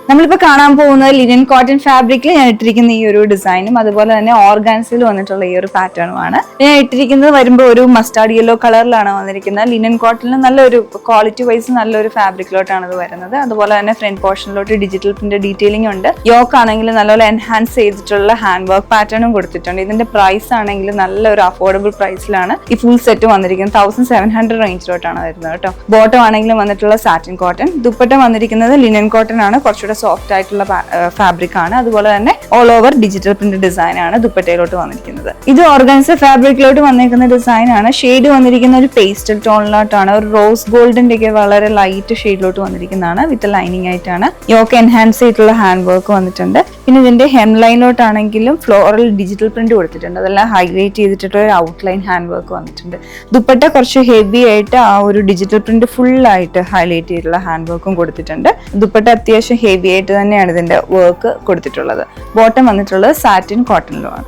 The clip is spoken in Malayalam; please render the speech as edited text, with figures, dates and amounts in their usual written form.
നമ്മളിപ്പോൾ കാണാൻ പോകുന്നത് ലിനൻ കോട്ടൺ ഫാബ്രിക്കിൽ ഞാൻ ഇട്ടിരിക്കുന്ന ഈ ഒരു ഡിസൈനും അതുപോലെ തന്നെ ഓർഗാൻസിൽ വന്നിട്ടുള്ള ഈ ഒരു പാറ്റേണുമാണ്. ഞാൻ ഇട്ടിരിക്കുന്നത് വരുമ്പോൾ ഒരു മസ്റ്റാർഡ് യെല്ലോ കളറിലാണ് വന്നിരിക്കുന്നത്. ലിനൻ കോട്ടണിൽ നല്ലൊരു ക്വാളിറ്റി വൈസ് നല്ലൊരു ഫാബ്രിക്കിലോട്ടാണ് ഇത് വരുന്നത്. അതുപോലെ തന്നെ ഫ്രണ്ട് പോർഷനിലോട്ട് ഡിജിറ്റൽ പ്രിന്റ് ഡീറ്റെയിലിംഗ് ഉണ്ട്. യോക്ക് ആണെങ്കിൽ നല്ലപോലെ എൻഹാൻസ് ചെയ്തിട്ടുള്ള ഹാൻഡ് വർക്ക് പാറ്റേണും കൊടുത്തിട്ടുണ്ട്. ഇതിന്റെ പ്രൈസ് ആണെങ്കിൽ നല്ലൊരു അഫോർഡബിൾ പ്രൈസിലാണ് ഈ ഫുൾ സെറ്റ് വന്നിരിക്കുന്നത്. 1700 റേഞ്ചിലോട്ടാണ് വരുന്നത് കേട്ടോ. ബോട്ടം ആണെങ്കിലും വന്നിട്ടുള്ള സാറ്റിൻ കോട്ടൺ. ദുപ്പട്ട വന്നിരിക്കുന്നത് ലിനൻ കോട്ടൺ ആണ്, കുറച്ചുകൂടെ സോഫ്റ്റ് ആയിട്ടുള്ള ഫാബ്രിക് ആണ്. അതുപോലെ തന്നെ all over digital print design ആണ് ദുപ്പട്ടയിലോട്ട് വന്നിരിക്കുന്നത്. ഇത് ഓർഗൻസ ഫാബ്രിക്കിലോട്ട് വന്നിരിക്കുന്ന ഡിസൈൻ ആണ്. ഷെയ്ഡ് വന്നിരിക്കുന്ന ഒരു പേസ്റ്റൽ ടോണിലോട്ടാണ്. ഒരു റോസ് ഗോൾഡിന്റെ ഒക്കെ വളരെ ലൈറ്റ് ഷെയ്ഡിലോട്ട് വന്നിരിക്കുന്നതാണ്. വിത്ത് ലൈനിങ് ആയിട്ടാണ്. യോക്ക് എൻഹാൻസ് ചെയ്തിട്ടുള്ള ഹാൻഡ് വർക്ക് വന്നിട്ടുണ്ട്. പിന്നെ ഇതിന്റെ ഹെം ലൈനിലോട്ടാണെങ്കിലും ഫ്ലോറൽ ഡിജിറ്റൽ പ്രിന്റ് കൊടുത്തിട്ടുണ്ട്. അതെല്ലാം ഹൈലൈറ്റ് ചെയ്തിട്ടുള്ള ഒരു ഔട്ട്ലൈൻ ഹാൻഡ് വർക്ക് വന്നിട്ടുണ്ട്. ദുപ്പട്ട കുറച്ച് ഹെവി ആയിട്ട് ആ ഒരു ഡിജിറ്റൽ പ്രിന്റ് ഫുൾ ആയിട്ട് ഹൈലൈറ്റ് ചെയ്തിട്ടുള്ള ഹാൻഡ് വർക്കും കൊടുത്തിട്ടുണ്ട്. ദുപ്പട്ട അത്യാവശ്യം ഹെവി ആയിട്ട് തന്നെയാണ് ഇതിന്റെ വർക്ക് കൊടുത്തിട്ടുള്ളത്. ബോട്ടം വന്നിട്ടുള്ളത് സാറ്റിൻ കോട്ടണിലുമാണ്.